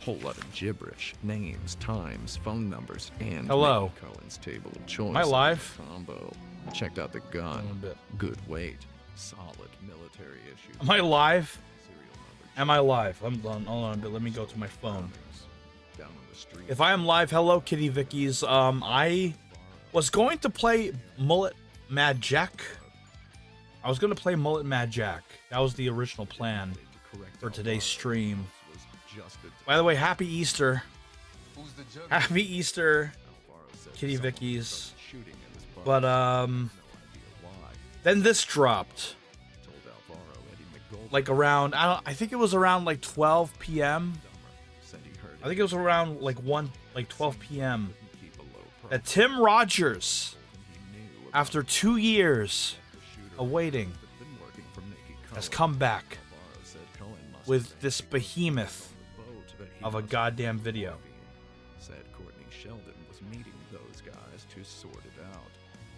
Whole lot of gibberish, names, times, phone numbers, and Hello. Cohen's table of choice. Am I live? Combo. Checked out the gun. A bit. Good weight. Solid military issue. Am I live? Serial number. Am I live? Hold on a bit. Let me go to my phone. Down on the street. If I am live, hello, Kitty Vickies. I was going to play Mullet Mad Jack. I was going to play Mullet Mad Jack. That was the original plan for today's stream. By the way, happy Easter. Happy Easter, Kitty Vickies. But, then this dropped. Like around, I think it was around like 12 p.m. I think it was around like 12 p.m. that Tim Rogers, after 2 years of waiting, has come back with this behemoth of a goddamn video. Said Courtney Sheldon was meeting those guys to sort it out.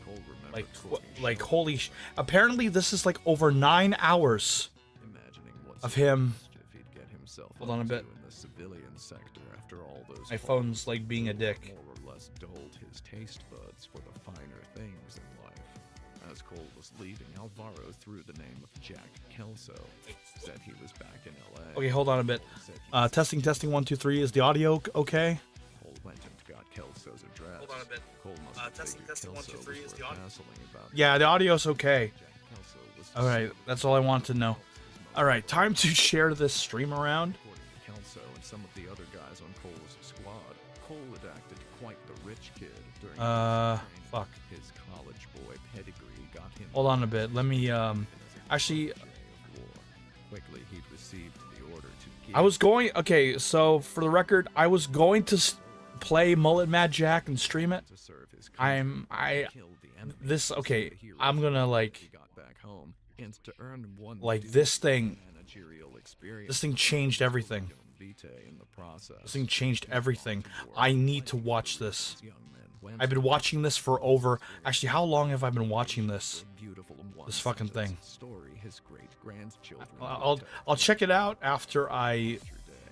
Cole remembered Holy apparently this is like over 9 hours imagining what of him. he'd get himself Hold on a up bit. to in the civilian sector after all those My phone's like being a dick. more or less dulled his taste buds for the finer things in life. As Cole was leaving, Alvaro threw the name of Jack Kelso. Said he was back in LA. Okay, hold on a bit. Testing 1 2 3. Is the audio okay? Cole went and got Kelso's address. Hold on a bit. Cole must have testing figured 1 2 Kelso 3. was Is the worth audio? hassling about. Yeah, the audio's okay. Jack Kelso was All right, that's all I want to know. All right, time to share this stream around. According to Kelso and some of the other guys on Cole's squad, Cole had acted quite the rich kid during his training. Fuck. His college boy pedigree got him. Hold on a bit. Let me actually. Quickly, he'd received the order to give. I was going. Okay, so for the record, I was going to play Mullet Mad Jack and stream it. to serve his I killed the enemy, this okay. the hero I'm gonna he like got back home, and to earn one this thing. managerial experience. This thing changed everything. Vitae in the process. This thing changed everything. I need to watch this. Young men went I've been watching this for over. Actually, how long have I been watching this? beautiful and This fucking thing. story his great grandchildren. I'll check it out after I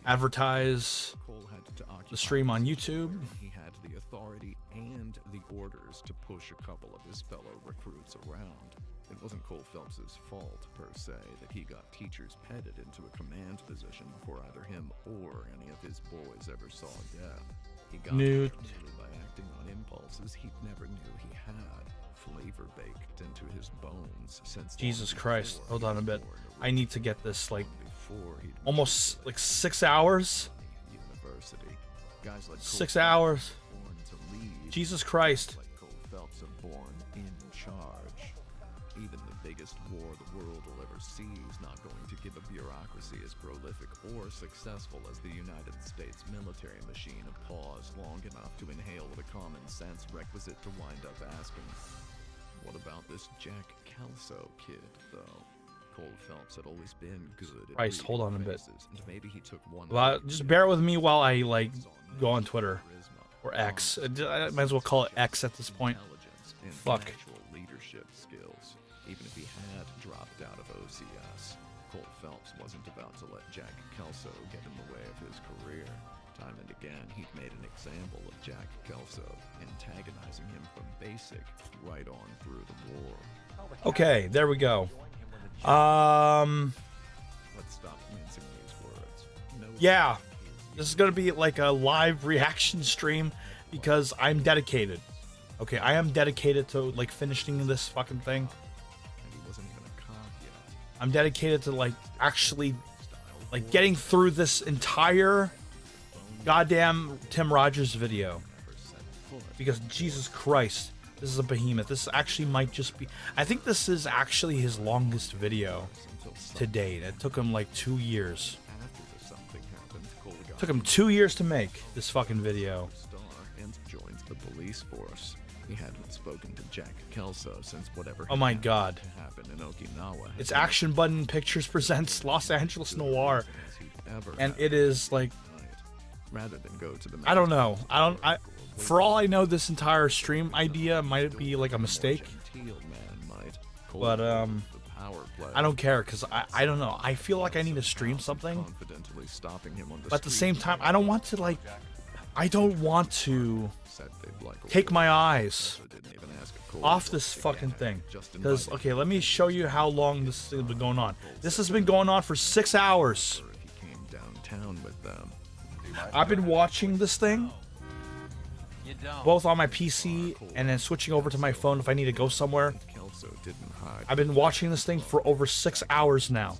advertise Cole had to occupy the stream on YouTube. He had the authority and the orders to push a couple of his fellow recruits around. It wasn't Cole Phelps's fault, per se, that he got teachers petted into a command position before either him or any of his boys ever saw death. He got Newt. there merely by acting on impulses he never knew he had, flavor baked into his bones since Jesus long Christ. before Hold he on a was bit. born I need to get this like before he'd almost like 6 hours. university. Guys like 6 Cole hours. were born to lead. Jesus Christ. Like Cole Phelps are born in charge. Even the biggest war the world will ever see is not going to give a bureaucracy as prolific or successful as the United States military machine a pause long enough to inhale the common sense requisite to wind up asking, what about this Jack Kelso kid, though? Cole Phelps had always been good at Christ, hold reading on a bit. faces, and maybe he took one Well, just bear with me while I like go on Twitter charisma, or X. I might as well call it X at this point. intelligence, and Fuck. actual leadership skills. Even if he had dropped out of OCS, Cole Phelps wasn't about to let Jack Kelso get in the way of his career. Time and again, he'd made an example of Jack Kelso, antagonizing him from basic right on through the war. Okay, there we go. Let's stop mincing these words. No Yeah. This is gonna be like a live reaction stream because I'm dedicated. Okay, I am dedicated to like finishing this fucking thing. and he wasn't even a cop yet. I'm dedicated to like actually like getting through this entire goddamn Tim Rogers video. Never set foot. Because Jesus Christ, this is a behemoth. This actually might just be. I think this is actually his longest video Until to date. It took him like 2 years. after the something happened, Cole got Took him 2 years to make this fucking video. star and joined the police force. He hadn't spoken to Jack Kelso since whatever Oh my had God. happened in Okinawa. had It's been Action Button Pictures presents Los Angeles Noir, as he'd ever and had it is like night. Rather than go to the I don't know. For all I know, this entire stream idea might be like a mistake. genteel man might. Cole But, wielded the I don't care because I don't know. I feel like I need to stream something, but at the same time, I don't want to take my eyes off this fucking thing. Because, okay, let me show you how long this thing has been going on. This has been going on for 6 hours. I've been watching this thing both on my PC and then switching over to my phone if I need to go somewhere. I've been watching this thing for over 6 hours now.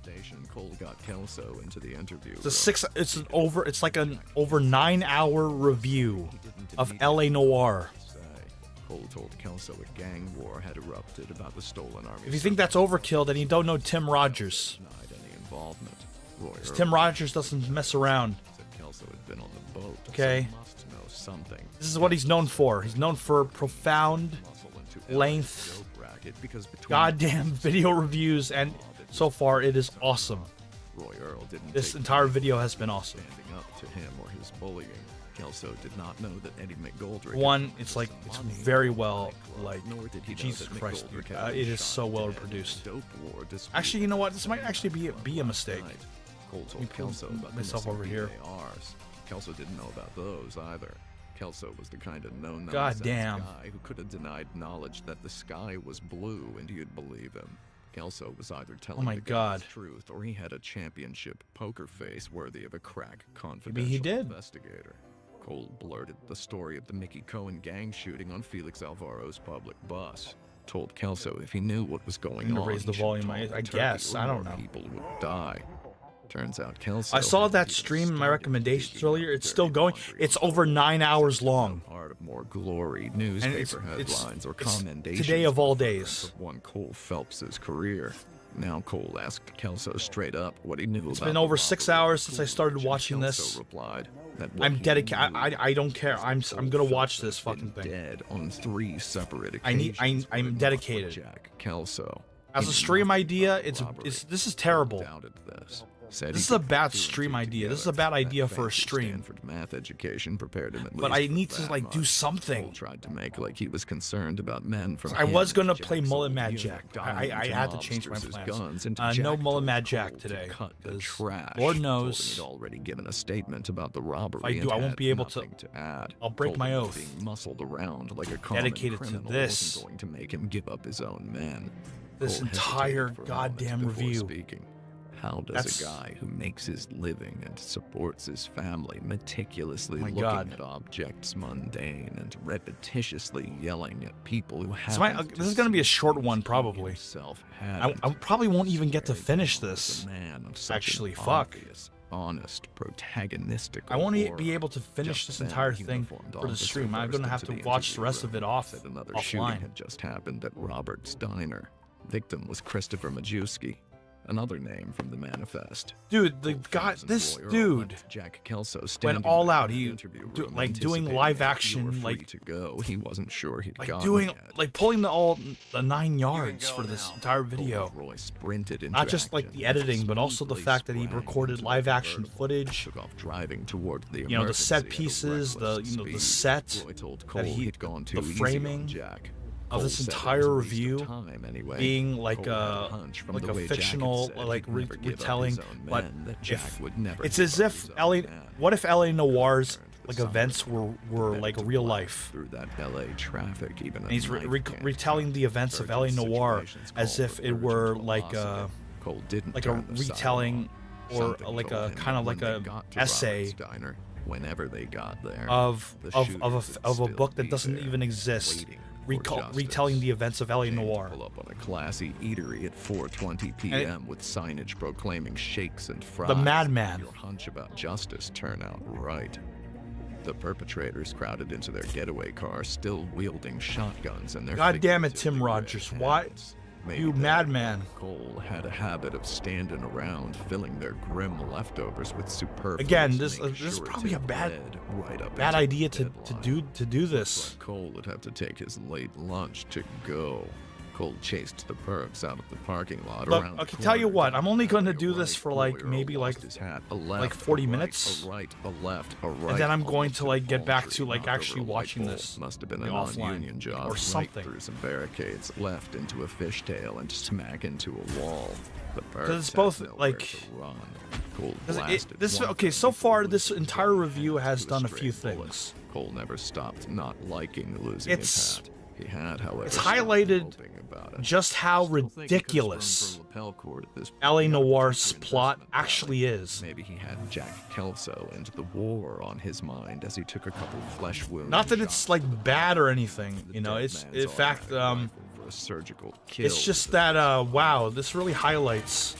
It's like an over 9 hour review of LA Noire. Cole told Kelso a gang war had erupted about the stolen army. If you think that's overkill, then you don't know Tim Rogers. Tim Rogers doesn't mess around. Okay. This is what he's known for. He's known for profound, length, goddamn video reviews, and so far it is awesome. This entire video has been awesome. Kelso did not know that Eddie McGoldrick. One, it's very well, Jesus Christ, dude. It is so well produced. Actually, you know what? This might actually be a mistake. Cole told Kelso about myself over here. Kelso didn't know about those either. Kelso was the kind of God damn guy who could have denied knowledge that the sky was blue and you'd believe him. Kelso was either telling the truth or he had a championship poker face worthy of a crack confidential investigator. Cole blurted the story of the Mickey Cohen gang shooting on Felix Alvaro's public bus. Told Kelso if he knew what was going on, raise the volume. I guess. I don't know. People would die. Turns out Kelso. I saw that stream in my recommendations earlier. It's still going. It's over 9 hours long. Part of more glory, newspaper headlines, or commendations. Today of all days. One Cole Phelps's career. Now Cole asked Kelso straight up what he knew. It's been over 6 hours since I started watching this. I'm dedicated. I don't care. I'm gonna watch this fucking thing. Dead on 3 separate occasions. I'm dedicated. Jack Kelso. As a stream idea, this is terrible. This is a bad stream idea. This is a bad idea for a stream. Math education prepared him but I need to do something. Cole tried to make like he was concerned about men from. I was gonna play Mullet Mad Jack. I had to change my plans. No Mullet Mad Jack today. Lord knows. He'd already given a statement about the robbery. If I do, I won't be able to add. I'll break my oath. Being muscled around like a dedicated to this. Going to make him give up his own men. This entire goddamn review. Speaking. How does a guy who makes his living and supports his family meticulously looking at objects mundane and repetitiously yelling at people who have this is going to be a short one, probably. I probably won't even get to finish this. Actually, fuck. Honest, protagonistic. I won't be able to finish this entire thing for the stream. I'm going to have to watch the rest of it offline. Had just happened at Robert's Diner. Victim was Christopher Majewski. Another name from the manifest. Dude, this dude Jack Kelso went all out. He doing live action, to go. He wasn't sure he'd pulling the 9 yards for this entire video. Roy sprinted into not just the editing, but also the fact that he recorded live action footage. Took off driving toward the the set pieces, the set that the framing. Jack. Of this entire review being like a fictional retelling, but it's as if what if LA Noire's events were real life? Through that LA traffic, even and he's retelling the events of LA Noire as if it were a retelling or a kind of a essay. Whenever they got there, of a book that doesn't even exist. Retelling the events of LA Noire. Pull up on a classy eatery at 4:20 p.m. with signage proclaiming shakes and fries. The Madman. Your hunch about justice turn out right. The perpetrators crowded into their getaway car, still wielding shotguns and their. God damn it, Tim Rogers! Why, you madman? Cole had a habit of standing around, filling their grim leftovers with superfluous. Again, this is probably a bad idea to do this. Cole would have to take his late lunch to go. Cole chased the perps out of the parking lot. Look, around okay, the tell you corner. what, I'm only going to A do this right, for like Roy Earl maybe like lost his hat. A left, 40 a right, minutes. A right, a left, a right. And then I'm going almost to hit like a get back palm to tree, like knocked actually over a light watching bulb. this Must have been a offline non-union job. or something. Right through some barricades, left into a fishtail, and smack into a wall. The Because it's birds both had nowhere like to run. Cole 'cause blasted this one okay. thing So far, before this losing entire one review hand has to done a stray few bullet. things. Cole never stopped not liking losing It's- his hat. He had, however, it's stopped highlighted hoping about it. just how Still think he could've ridiculous sprung for lapel cord at this point. LA He got a Noir's cheaper plot investment actually rally. is. Maybe he had Jack Kelso into the war on his mind as he took a couple flesh wounds. Not that and it's shots like to the bad back. or anything, The you know. dead It's man's in fact, automatic rifle for a surgical kill it's just with that a wow, this really highlights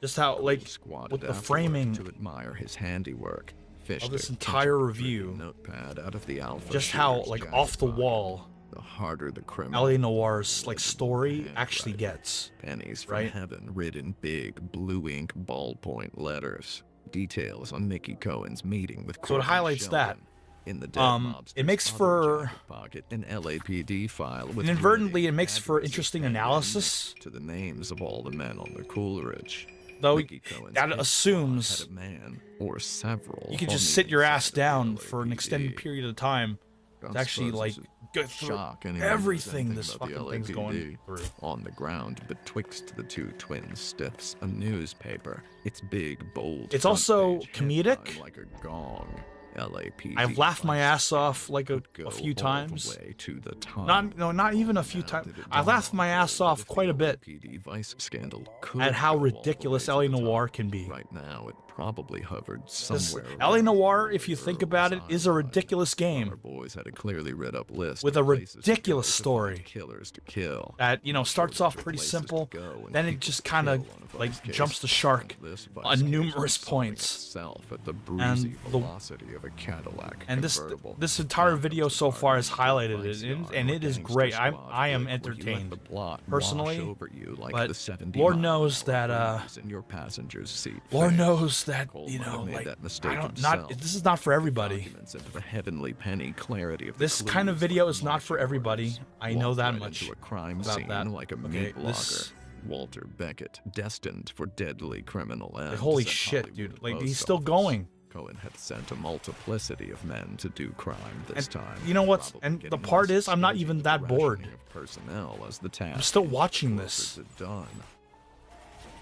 just how like squatted with the afterward framing to admire his handiwork. Fished this a entire ketchup-dripping review, notepad out of the Alpha just how shooter's like jacket off the pocket. wall The harder the criminal, LA Noir's like the story handwriting. actually gets. Pennies from right? heaven written in big blue ink ballpoint letters. Details on Mickey Cohen's meeting with So it Courtney highlights that. Sheldon. In the dead mobster's It makes other for jacket pocket, an LAPD file with inadvertently wording it makes for addresses interesting handwritten analysis. next to the names of all the men on the Coleridge. Though Mickey Cohen's that hit assumes squad had a man or several you can on just the sit your inside ass of the down for an LAPD. extended period of time to actually Don't like suppose this go would through shock anyone who knows everything anything this about the fucking thing's LAPD. going through. On the ground betwixt the two twin stiffs, a newspaper. Its big, bold. It's front also page comedic. headline like a gong. LAPD. I've laughed my ass off like a go few all the times. way to the top. Not even a few Now times. that it I laughed my dawned ass that off if quite a the bit LAPD vice scandal could at how go all the way ridiculous to LA the top. Noir can be. Right now, it probably hovered This- somewhere. LA around Noir, Roy if you think Earl's about it, is a timeline. ridiculous Our game boys had a clearly read up list with of a places to ridiculous go to story find killers to kill. that, you know, starts off Shortage of pretty places to simple, go and then it people just to kind of kill on a like vice case. jumps the shark And this vice on case numerous was solving points. itself at the breezy the- velocity of a Cadillac And this convertible. entire Down video comes the so far has sergeant highlighted vice it, yard and or it is gangster great. squad I am flick where you let entertained the plot wash personally, over you like but the 70 Lord mile knows an hour that breeze in your passenger's seat. Lord fades. knows that, Cole you might have know, made like that mistake I don't himself. not this is not for everybody. Documents into the heavenly penny clarity of the This kind of clues video like is not for marching everybody. orders. I know Walked that right much into a crime about scene that. like a Okay, meat locker. this- Walter Beckett, destined for deadly criminal ends. Like, holy at shit, Hollywood dude! Like post he's still office. going. Cohen had sent a multiplicity of men to do crime this And time. you know what's- probably and the getting part less is, I'm not stingy even with that the bored. rationing of personnel as the task I'm still is watching closer this. to done.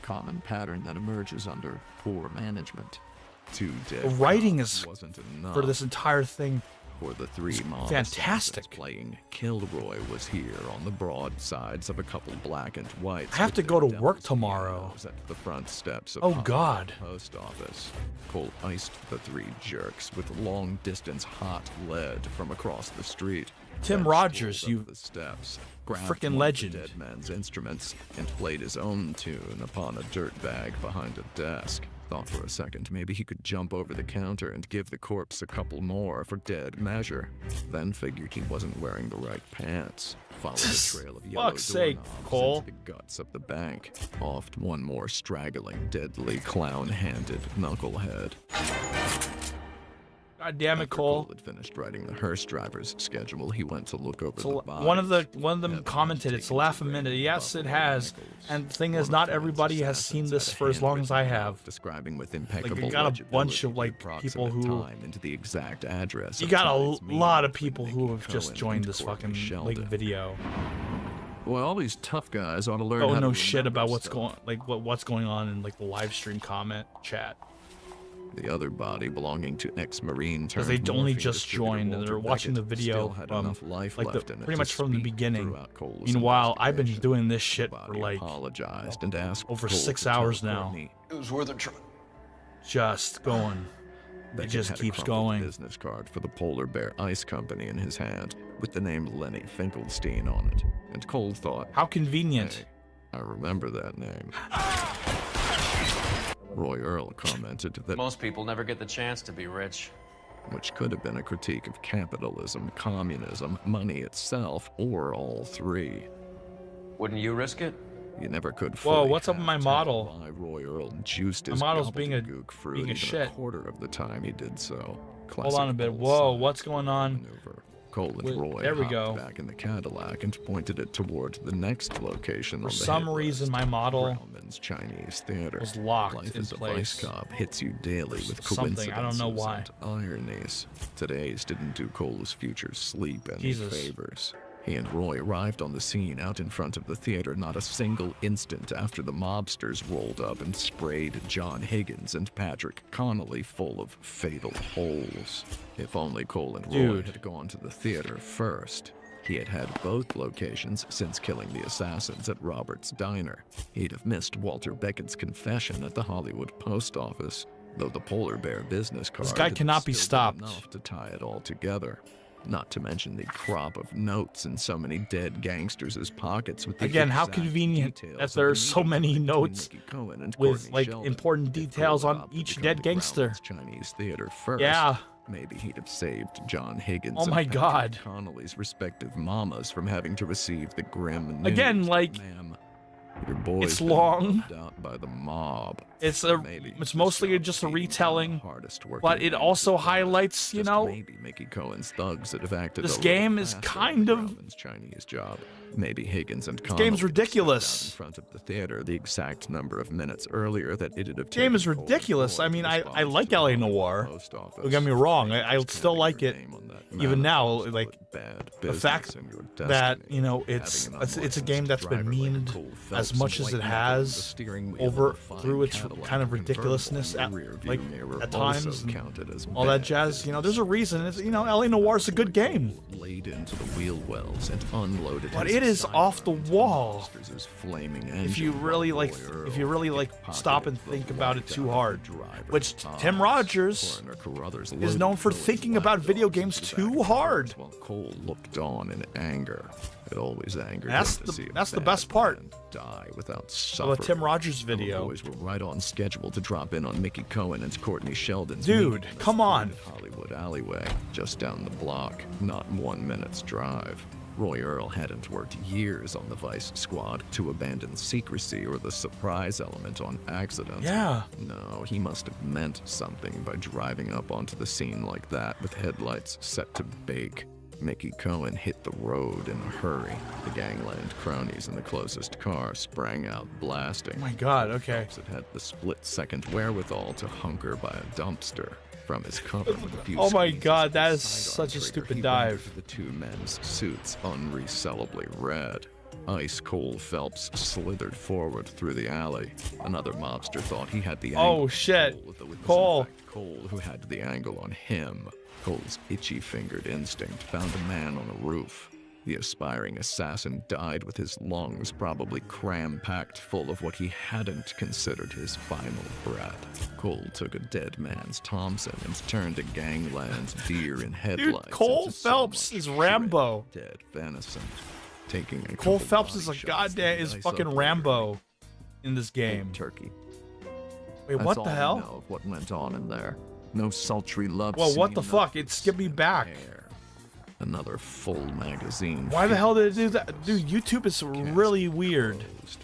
Common pattern that emerges under poor management. Two dead The writing cops is wasn't enough. For this entire thing, For the three mob fantastic. assassins playing Kilroy was here on the broadsides of a couple black and whites. I have with to their go to work devil's tomorrow. pianos At the front steps of Oh, Hollywood God. Post office. Cole iced the three jerks with long-distance hot lead from across the street. Tim then Rogers, strolled you up the steps, grabbed frickin' one of legend. the dead man's instruments, and played his own tune upon a dirt bag behind a desk. Thought for a second maybe he could jump over the counter and give the corpse a couple more for dead measure. Then figured he wasn't wearing the right pants. Followed a trail of yellow Fuck's sake, doorknobs Cole. into the guts of the bank. Offed one more straggling, deadly, clown-handed knucklehead. God damn it, After Cole. had finished writing the hearse driver's schedule, he went to look over the So bodies. one of them Had commented, "It's a taken laugh a to minute." grave Yes, it Buffalo has. Nichols. And the thing One is, of not Cohen's everybody has seen assassins this had a for as long as I handwritten have. note describing with impeccable you got a bunch legibility of, like, the people approximate who- time into the exact address. You of got a tonight's meeting lot of between people Mickey who have just Cohen joined and this Courtney fucking Sheldon. like video. Well, all these tough guys ought to learn Oh how no to shit remember about what's stuff. going like what's going on in like the live stream comment chat. The other body belonging to ex-marine Because they turned only morphine just distributor joined and Walter they're watching the Beckett video still had from enough life like left in it pretty to much from the speak beginning. throughout Cole's Meanwhile, I've been investigation. doing this The shit for body like apologized and asked over Cole 6 to tell hours now. Courtney It was worth a try. just going. Beckett just had a keeps crumpled going. business card for the Polar Bear Ice Company in his hand, with the name Lenny Finkelstein on it. And Cole thought, How convenient. "Hey, I remember that name." Roy Earl commented that, Most people never get the chance to be rich. which could have been a critique of capitalism, communism, money itself, or all three. Wouldn't you risk it? You never could Whoa, fully what's up with have my tell model? why Roy Earl juiced My his model's being a- gobbledygook fruit being a even shit. quarter of the time he did so. Hold on a bit. Whoa, what's going on? Maneuver. Cole and Roy There we hopped go. back in the Cadillac and pointed it toward the next location on For the some hit reason, list, my model Grauman's Chinese Theater. was locked Life in as a place. vice cop hits you daily with Something, coincidences I don't know why. and ironies. Today's didn't do Cole's future sleep any Jesus. favors. He and Roy arrived on the scene out in front of the theater not a single instant after the mobsters rolled up and sprayed John Higgins and Patrick Connolly full of fatal holes. If only Cole and Roy Dude. had gone to the theater first. He had had both locations since killing the assassins at Robert's Diner. He'd have missed Walter Beckett's confession at the Hollywood post office, though the Polar Bear business card This guy had cannot be still stopped. been enough to tie it all together. Not to mention the crop of notes in so many dead gangsters' pockets with the Again, how exact convenient details that of the there are so meeting many between notes Mickey Cohen and with, Courtney like, Sheldon. important If details Cole on opted to each come dead to gangster. Grauman's Chinese Theater first, Yeah. maybe he'd have saved John Higgins Oh and my Patrick God. Connolly's respective mamas from having to receive the grim news. Again, like, Ma'am, your boy's it's been long. robbed out by the mob. It's Maybe it's mostly job just a being retelling, the hardest working but it man also on the planet. highlights, you Just know, maybe Mickey Cohen's thugs that have acted this a little game is faster kind than of- Grauman's Chinese job. Maybe Higgins and game's Connolly stepped ridiculous. out in front of the theater the exact number of minutes earlier that it'd have Game is taken Cole and ridiculous. Roy I to mean, I respond like to LA the Noire. post office. Don't get me wrong, I Maybe still having like your it. name on that Even map now, was like, put bad the business fact in your that, destiny. you know, it's Having an it's a game that's been unlicensed driver like memed Cole as Phelps much as it white-knuckling the has steering wheel over of a fine through its Cadillac kind of convertible ridiculousness in at, the rearview like, mirror at also times and counted as all that bad jazz. You know, there's a business. reason. It's, you know, LA Noire is a good game. Laid into the wheel wells and unloaded. But his it is off the sidearms wall. monsters' flaming If you engine really while like, Roy if you Earl really like, pickpocketed stop and the think about it light too out of hard, the driver's which Tim eyes. Rogers Foreigner Carruthers is loaded known for Cohen's thinking about video lapdogs games into the too back of hard. While Cole looked on in anger. It always angered That's him to the- see a that's the bad best part man die without of suffering. a Tim Rogers The video. boys were right on schedule to drop in on Mickey Cohen and Courtney Sheldon's Dude, meeting in a come on. secluded Hollywood alleyway, just down the block, not 1 minute's drive. Roy Earl hadn't worked years on the Vice Squad to abandon secrecy or the surprise element on accident. Yeah. No, he must have meant something by driving up onto the scene like that with headlights set to bake. Mickey Cohen hit the road in a hurry. The gangland cronies in the closest car sprang out blasting. Oh my God. Okay. Phelps had the split-second wherewithal to hunker by a dumpster. From his cover with a few Oh my squeezes God, of the that is sidearm such a trigger, stupid he dive. rendered the two men's suits unresellably red. Ice-cold Phelps slithered forward through the alley. Another mobster thought he had the angle Oh on shit. Cole, though it was in Cole. fact Cole who had the angle on him. Cole's itchy-fingered instinct found a man on a roof. The aspiring assassin died with his lungs probably cram-packed full of what he hadn't considered his final breath. Cole took a dead man's Thompson and turned a gangland's deer in headlights. Cole into so Phelps much is shredded Rambo. Dead venison. Taking a Cole couple Phelps is body a shots goddamn to is dice fucking up Rambo in this later. game. Turkey. Wait, That's what all the we hell? know of what went on in there. No sultry love Well, what scene, the no fuck? It skipped me twisted back. hair. Another full magazine. Why the filled hell did it with do that? Dude, YouTube is really weird. closed.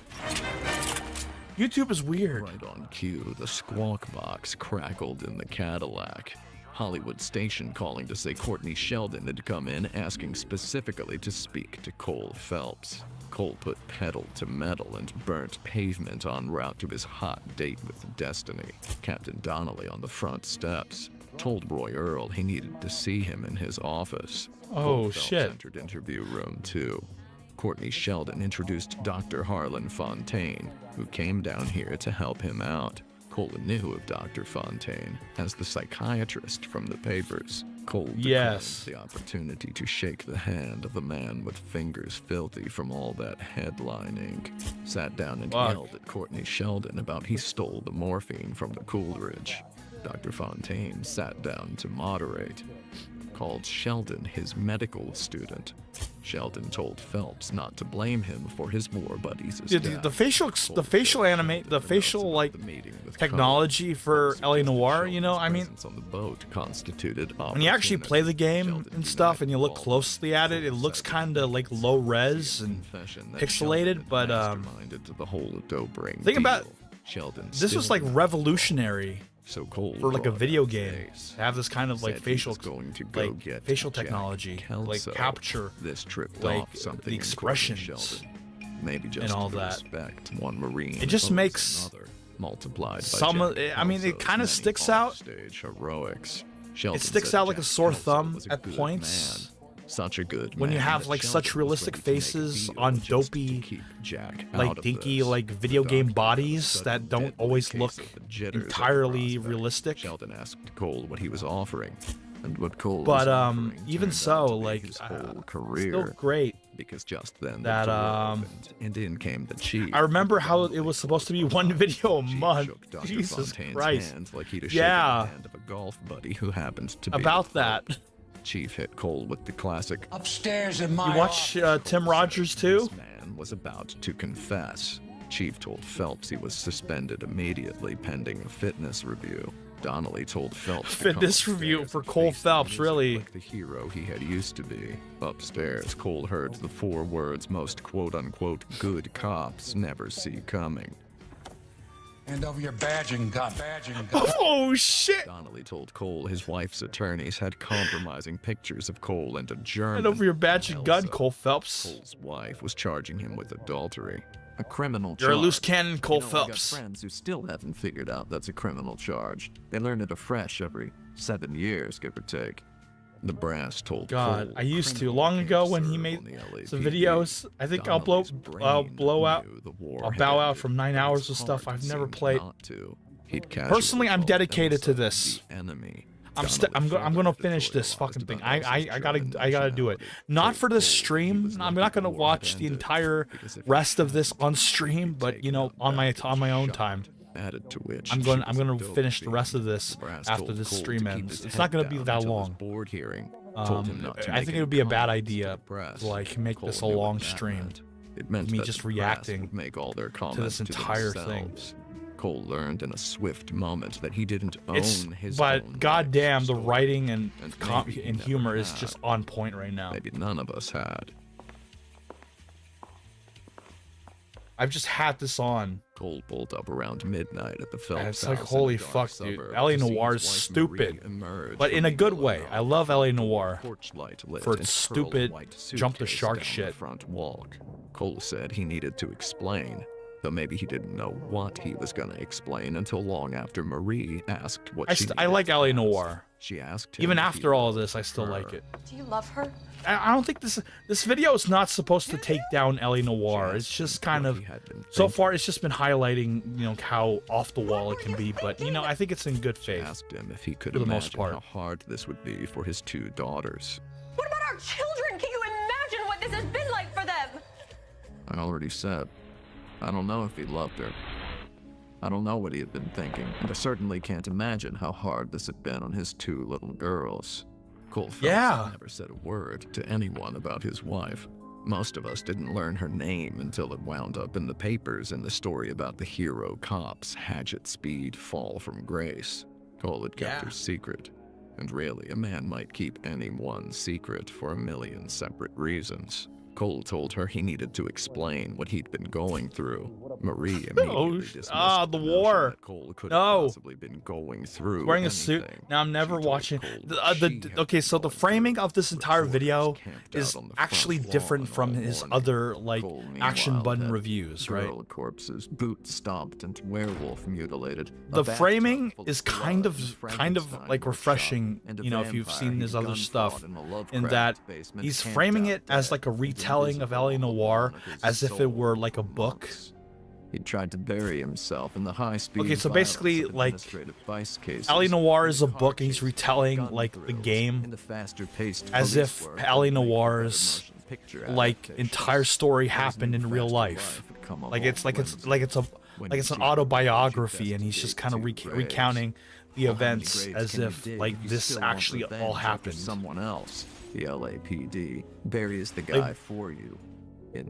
YouTube is weird. Right on cue, the squawk box crackled in the Cadillac. Hollywood station calling to say Courtney Sheldon had come in asking specifically to speak to Cole Phelps. Cole put pedal to metal and burnt pavement en route to his hot date with Destiny. Captain Donnelly on the front steps told Roy Earl he needed to see him in his office. Oh, Cole Phelps shit. entered interview room 2. Courtney Sheldon introduced Dr. Harlan Fontaine, who came down here to help him out. Cole knew of Dr. Fontaine as the psychiatrist from the papers. Cole declined Yes. the opportunity to shake the hand of a man with fingers filthy from all that headline ink. Sat down and Fuck. yelled at Courtney Sheldon about he stole the morphine from the Coolidge. Dr. Fontaine sat down to moderate. Called Sheldon his medical student. Sheldon told Phelps not to blame him for his war buddies' Dude, death. the facial animate, the facial like The meeting with technology for LA Noire, you know, I mean, presence on the boat constituted when you actually play the game Sheldon and stuff and you look denied closely at it, it looks kind of like low res and confession that pixelated, Sheldon but masterminded the whole dope ring think about- deal. Sheldon this was still like revolutionary So Cole for like a brought video out game face. to have this kind of like Said he facial was going to go get facial Jack technology, like Kelso. capture This tripped like off something the in Courtney expressions Sheldon. Maybe just and all to that. respect one Marine. It just owes makes another, multiplied by some of Jack I mean, it Kelso's kind of many sticks out. offstage heroics. Sheldon It sticks said out like a Jack sore Kelso thumb was a at good points. man. Such a good When you man have that like Sheldon such was realistic ready to make a faces deal on just to dopey, keep Jack out like of dinky, this. like video The game doctor bodies sudden that don't deadly always case look of the jitters of the entirely prospect. realistic. Sheldon asked Cole what he was offering, and what Cole But was offering even turned so, out to be like his whole still career. great. Because just then That, the door opened, and in came the chief. I remember with how the it was supposed to be one video a Chief month. shook Dr. Jesus Fontaine's Christ. hand like he'd have Yeah. shaken the hand of a golf buddy who happened to be About the that. Pope. Chief hit Cole with the classic. Upstairs in my You watch office. Tim Rogers too? This man was about to confess. Chief told Phelps he was suspended immediately pending a fitness review. Donnelly told Phelps to come Fitness review upstairs for and Cole face the Phelps, music really. like the hero he had used to be. Upstairs, Cole heard the 4 words most quote-unquote good cops never see coming. Hand over your badging gun. Oh shit! Donnelly told Cole his wife's attorneys had compromising pictures of Cole and a German. Hand over your badge and gun, Elsa. Cole Phelps. Cole's wife was charging him with adultery. A criminal charge. You're a loose cannon, Cole You know, I got Phelps. friends who still haven't figured out that's a criminal charge. They learn it afresh every 7 years, give or take. The brass told God, Cole I used to criminal long can't ago when serve he on made the some LAPD. videos. I think I'll Donnelly's blow out. brain knew the war I'll had bow out ended, from 9 but it hours was of stuff hard, I've it never seemed, played. not to. He'd Personally, I'm casually dedicated called to this. themselves the enemy. I'm Donnelly gonna further finish this editorialized fucking thing. about Elsa's I German gotta do it. nationality. Not Told for this Cole he stream. was I'm lucky not gonna the war had watch the ended, entire because if rest it of this hadn't, on stream, but taken you know, out on my baggage own shot, time. Added to which I'm she going. was I'm a gonna dope finish the fiend. rest of this The brass after told this Cole to stream keep ends. his It's head not gonna be down that until his long. board hearing. Told him not to I make think it any would be a bad comments to idea the press. to like make Cole this a knew what long that stream. meant. It meant Me that just the press reacting would make all their comments this entire to thing. themselves. Cole learned in a swift moment that he didn't It's own his but own goddamn, life the story. writing and maybe he and never humor is had. just on point right now. Maybe none of us had. I've just had this on. Cole pulled up around midnight at the Phelps it's like, house in a holy dark fuck, dude. suburb L.A. to see Noir his is wife stupid, Marie emerge but from in a the good yellow way. house I love L.A. with the Noir porch light lit for and its pearl stupid white jump the suitcase shark down the shit. front walk. Cole said he needed to explain, though maybe he didn't know what he was gonna explain until long after Marie asked what she I needed like to L.A. ask. Noir. She asked him Even if he after all of loved this, I still like her. it. Do you love her? I don't think this video is not supposed to take down L.A. Noir. It's just kind what of he had been so thinking. far it's just been highlighting, you know, how off the wall it can be. But you know, I think it's in good She faith. asked him if he could For the imagine most part. how hard this would be for his 2 daughters. What about our children? Can you imagine what this has been like for them? I already said, I don't know if he loved her. I don't know what he had been thinking, and I certainly can't imagine how hard this had been on his 2 little girls. Cole Phelps Yeah. had never said a word to anyone about his wife. Most of us didn't learn her name until it wound up in the papers in the story about the hero cop's Hatchet Speed fall from grace. Cole had kept Yeah. her secret. And really, a man might keep any one secret for a million separate reasons. Cole told her he needed to explain what he'd been going through. Marie immediately dismissed the notion war. that Cole could No. have possibly been going through Wearing a suit. anything. Now I'm never She told watching. Cole The, that she had okay, so been the going framing through of this entire reporters video camped is out on the front actually lawn different from all his morning. other like Cole, action meanwhile, button had reviews, right? girl corpses, boots stomped, and werewolf mutilated. A The bathtub framing full is blood kind of and like Frankenstein refreshing, workshop, and a you know, if you've vampire seen he'd his other gun stuff, fought in a in Lovecraft that basement he's camped framing out it as dead like a with retelling of invisible L.A. on Noir, one of his as if it soul were like a for book. months. He tried to bury himself in the high-speed Okay, so violence basically, of like, administrative vice cases, L.A. Noir is a car book, and he's chases, retelling gun like the thrills, game and the faster-paced as police if work L.A. and the Noir's motion picture like adaptations. entire story His happened new in real faster life. had come Like along it's like it's Wednesday, like it's a when like it's an Chief autobiography, and he's investigate just kind of two graves. recounting the Well, how many events graves as can you if dig like if you this still want actually revenge all after happened. Someone else, the LAPD, buries the guy Like- for you.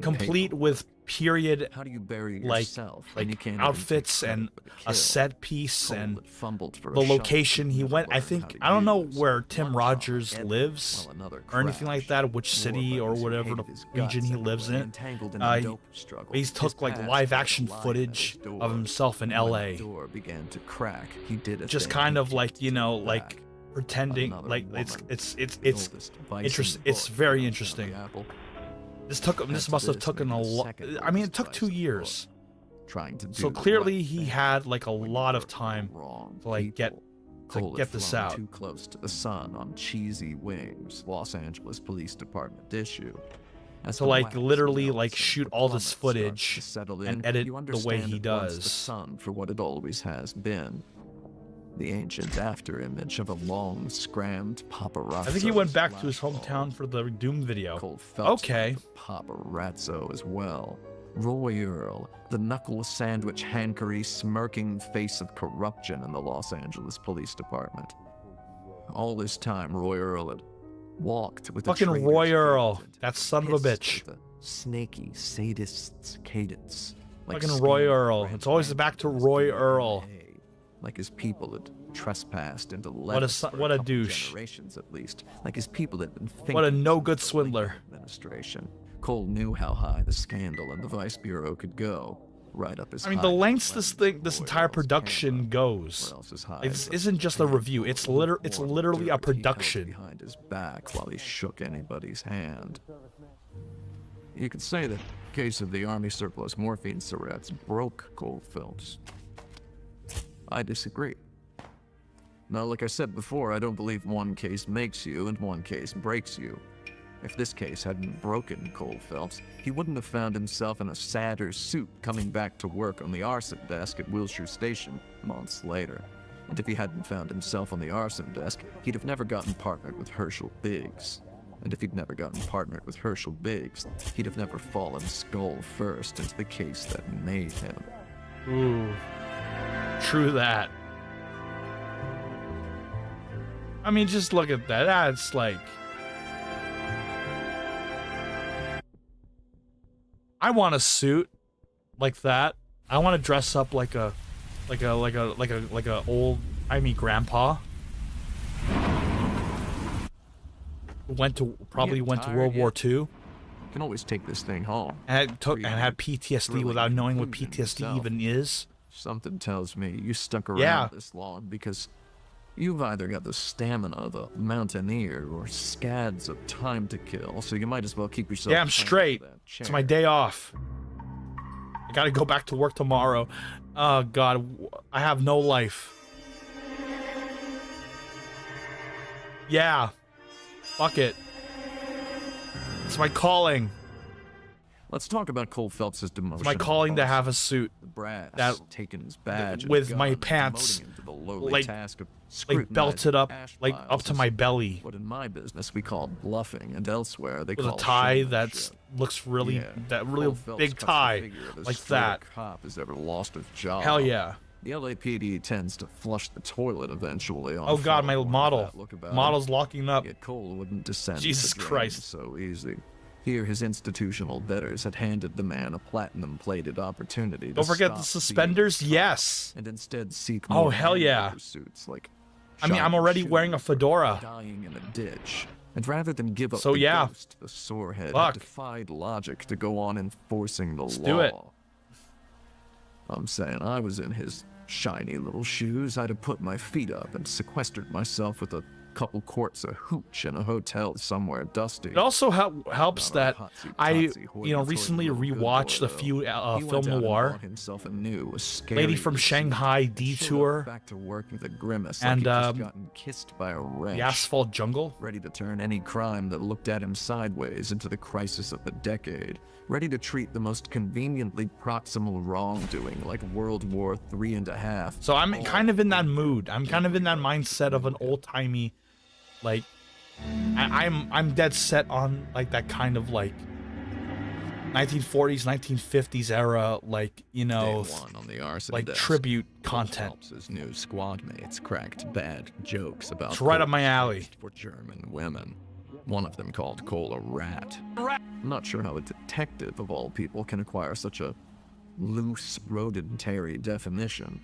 complete with period How do you bury like yourself when you can't even outfits take and credit for the a kill? set piece Cole and had fumbled for a the shot location he'd he never went. I learned think how to I don't know use. where Tim One Rogers trauma ended, lives while another or anything like crashed. that, which More city or brothers who whatever the hated his region guts he and lives were in. entangled in a dope struggle. He's took His like past live was like a action lion at footage his door. of himself in And when LA. the door began to crack, he did a Just thing kind he of like, kept you know, back. like pretending Another like woman. it's The oldest vice in interest the it's book very found interesting. the apple. This After must have this, taken a maybe the lot. second I mean, it oldest took vice 2 in the book. years. Trying to do So the clearly right he thing had like a when you lot of were time wrong to like people. Cole get had this flown out. Too close to the sun on cheesy wings. Los Angeles Police Department issue. As to the like wax literally melts like and shoot the all plummet this starts footage to settle and in, edit you the way understand he at once does. the sun for what it always has been. The ancient afterimage of a long scrammed paparazzo. I think he went back to his flashbulb. hometown for the Doom video. Cole Phelps Okay. was a paparazzo as well. Roy Earl, the knuckle sandwich hankery smirking face of corruption in the Los Angeles Police Department. All this time, Roy Earl had walked with a Fucking traitor's Roy gait Earl, and that son of a hissed bitch. with a snaky sadist's cadence. Like Fucking Roy screaming Earl. Grand It's always back to Rapids Roy to Earl. LA, like his people had trespassed into What a Levis son- for what a couple douche. generations at least. Like his people had been What a thinking no-good since the Lincoln swindler. Administration. Cole knew how high the scandal and the Vice Bureau could go. Right up his I mean, the high lengths as this Roy entire Earl's production camera. goes. Where else is high This as isn't just a hand review. It's full of it's warm literally a dirt he held production. behind his back while he shook anybody's hand. You could say that the case of the Army surplus morphine cigarettes broke Cole Phelps. I disagree. Now, like I said before, I don't believe one case makes you and one case breaks you. If this case hadn't broken Cole Phelps, he wouldn't have found himself in a sadder suit coming back to work on the arson desk at Wilshire Station months later. And if he hadn't found himself on the arson desk, he'd have never gotten partnered with Herschel Biggs. And if he'd never gotten partnered with Herschel Biggs, he'd have never fallen skull first into the case that made him. Ooh. True that. I mean, just look at that. That's like... I want a suit like that. I want to dress up like a old timey grandpa. Probably went to tired World War yet? II You can always take this thing home. and had PTSD Really without knowing what concluding PTSD yourself. even is. Something tells me you stuck around Yeah. this long because you've either got the stamina of a mountaineer or scads of time to kill, so you might as well keep yourself. Yeah, I'm trained straight. for that It's my chair. day off. I gotta go back to work tomorrow. Oh God, I have no life. Yeah, fuck it. It's my calling. Let's talk about Cole Phelps' demotion. It's my calling to have a suit. The brass that- taking his badge and with gun my and pants, demoting him to the lowly like- task of Like belted up, scrutinizing like ash up to piles my is belly, What in my business we call bluffing, and elsewhere they with a call tie showmanship. that's looks really Yeah, that really Cole Phelps big cuts the tie, figure of as like straight a that. cop has ever lost his job. Hell yeah. The LAPD tends to flush the toilet eventually. On Oh God, my Federal One model. without look about it. Model's locking up. Yet Cole wouldn't descend Jesus the drain Christ. so easy. Here, his institutional betters had handed the man a platinum-plated opportunity. Don't to forget stop the being suspenders. a cop Yes. and instead seek Oh, more hell yeah. handler suits like I mean, I'm shot already and wearing a shooting or fedora. dying in a ditch. And rather than give up So, the yeah. ghost, the sorehead Fuck. defied logic to go on enforcing the law. do it. I'm saying I was in his shiny little shoes. I'd have put my feet up and sequestered myself with a couple quarts of hooch in a hotel somewhere dusty. It also helps Not that a hotsy-totsy I, hoity-toity recently little good rewatched boy, a though. few He film went out and noir. bought himself a new, Lady from scary Shanghai suit and showed up Detour back to work with a grimace and, like he'd just gotten kissed by a wrench. The Asphalt Jungle. Ready to turn any crime that looked at him sideways into the crisis of the decade. Ready to treat the most conveniently proximal wrongdoing like World War III.5. So I'm kind of in that mood. I'm kind of in that mindset of an old-timey, like, I'm dead set on like that kind of like 1940s, 1950s era, like, you know, Day one on the arson like desk. tribute Cole content. Phelps' new squad mates cracked bad jokes about It's right up Cole's my alley. thirst for German women. One of them called Cole a rat. I'm not sure how a detective of all people can acquire such a loose, rodentary definition.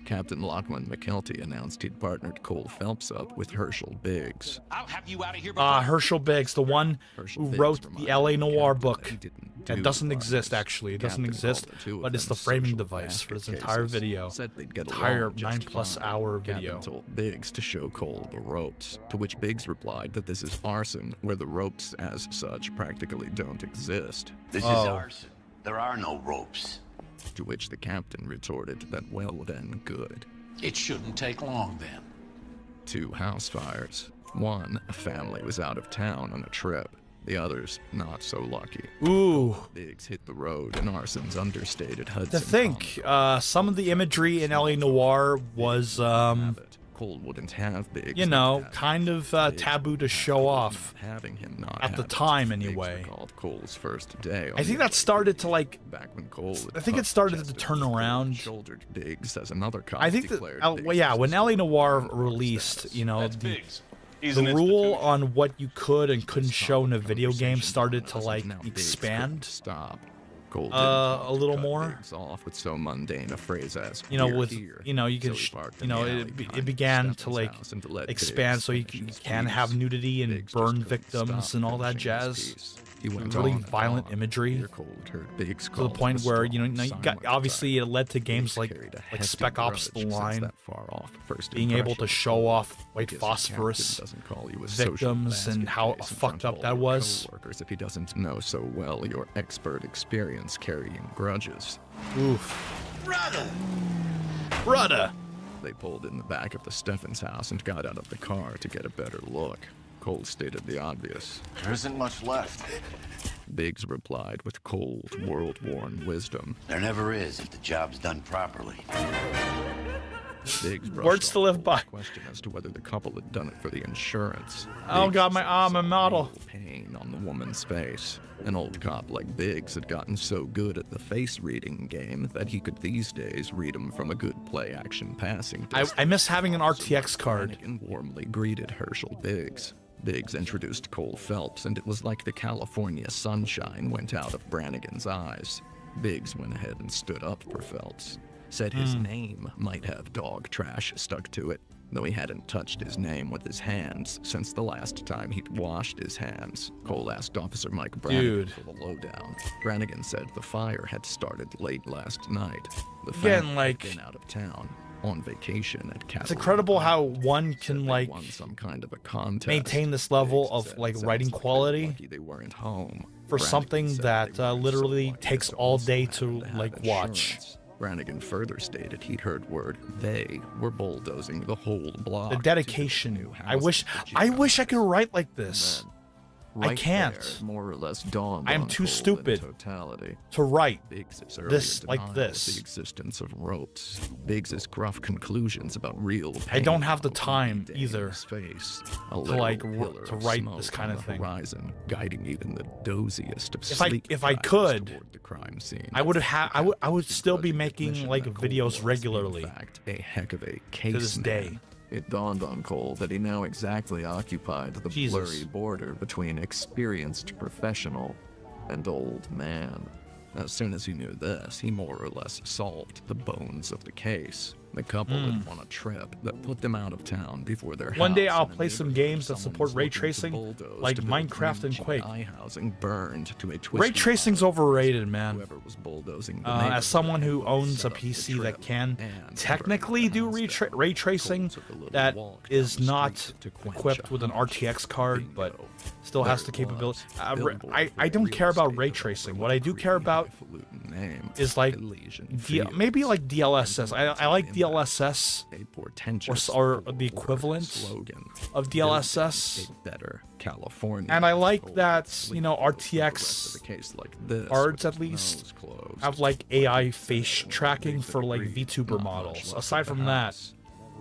Captain Lachlan McKelty announced he'd partnered Cole Phelps up with Herschel Biggs. I'll have you out of here Herschel Biggs, the one Herschel who Biggs wrote the reminded LA Noir Captain book. that he didn't That do doesn't exist, partners. actually. It doesn't Captain exist, called the two of but it's them the framing social device for this basket entire cases. video. Said they'd get Entire along just 9+ fine. hour Captain video. told Biggs to show Cole the ropes, to which Biggs replied that this is arson, where the ropes as such practically don't exist. This is arson. There are no ropes. To which the captain retorted that well then good. It shouldn't take long then. 2 house fires. One, a family was out of town on a trip. The others, not so lucky. Ooh. Biggs hit the road in arson's understated Hudson. To think, some of the imagery in LA Noir was, Cole wouldn't have Biggs. you know, have kind of Biggs taboo to show off. having him not At the have it. time, Biggs anyway. recalled Cole's first day. I think that started to, like, back when Cole. I think it started to turn around. Shouldered Biggs as another cop I think that, declared well, Biggs yeah, was when LA Noir criminal released, status. you know, That's the Biggs. He's the an rule institution. on what you could and couldn't show in a video game Conversation started to, was like, now Biggs expand. couldn't Stop. Cole didn't A want to little cut more. Biggs off with so mundane a phrase as You know, "We're with, here." you know, you So can, he parked you in know, the alley it behind began to, Steffen's like, house and to let expand Biggs so you finish his can piece. have nudity and Biggs just burn couldn't victims stop and all that finishing his jazz. piece. He went Really on and violent on. imagery. Peter Cole heard Biggs To the called point where, you know, strong you got, silent obviously it type. led to games Biggs like carried a hefty Spec Ops: The grudge since Line, that far off first being able to impression. show off white Guess the phosphorus captain doesn't call you a social victims and basket how case in fucked front of up all that your was. coworkers if he doesn't know so well your expert experience carrying grudges. Oof. Brother! They pulled in the back of the Steffens house and got out of the car to get a better look. Cole stated the obvious. There isn't much left. Biggs replied with cold, world-worn wisdom. There never is if the job's done properly. Biggs brushed Words to off live Cole's by. question as to whether the couple had done it for the insurance. Oh Biggs God, my said arm he and saw model. real pain on the woman's face. An old cop like Biggs had gotten so good at the face-reading game that he could these days read them from a good play-action passing distance. I miss having an RTX card. Brannigan warmly greeted Herschel Biggs. Biggs introduced Cole Phelps, and it was like the California sunshine went out of Brannigan's eyes. Biggs went ahead and stood up for Phelps. Said his name might have dog trash stuck to it, though he hadn't touched his name with his hands since the last time he'd washed his hands. Cole asked Officer Mike Brannigan Dude. for the lowdown. Brannigan said the fire had started late last night. The Again, family like- had been out of town, on vacation at Castle. It's incredible how one Said can, they like, won some kind of a contest. maintain this level Biggs of, said like, it writing sounds like quality they're lucky they weren't home. for Brannigan something said that they weren't so literally lucky takes that all also day happened to, have like, watch. insurance. Brannigan further stated he'd heard word they were bulldozing the whole block. The to dedication. build new I wish housing. I wish I could write like this. Right can't. there, more or less dawned I am on too Cole in stupid totality. to write. Biggs's earlier This like denial of this. the existence of ropes. Biggs's gruff conclusions about real pain. I don't have the on time Danny's either face. A to, literal like, pillar to of write smoke this kind on of the thing. horizon, guiding even the doziest of If I sleek if I guys could, toward the crime scene. I would have I would still be Fuzzy making admission like that Cole videos was, regularly. In fact, a heck of a case this day. man. It dawned on Cole that he now exactly occupied the Jesus. blurry border between experienced professional and old man. As soon as he knew this, he more or less solved the bones of the case. The couple had won a trip that put them out of town before their One day house I'll in a play some neighborhood games that someone support was ray looking to tracing, bulldoze like to build Minecraft and new Quake. GI housing burned to a Ray twisting tracing's halt. overrated, man. Whoever was bulldozing the As neighborhood someone who had owns set a up the PC that trip can and technically burned the do house down. ray tracing, Cole took a little that walk is down the not street to quench equipped a with an hunch. RTX card, but Bingo. still has There the it capability. was. Billboard I for don't real care about estate ray developer tracing. with What a I do care creepy, about highfalutin name, is like Elysian maybe Fields. like DLSS. I like DLSS A portentous or the four-word equivalent slogan. of DLSS. Building a better California. And I like Cole that, sleep you know, over the RTX rest of the case like this, cards with at its least nose closed. have like AI face Biggs tracking for like agreed, VTuber not much models. left Aside of the from that, house.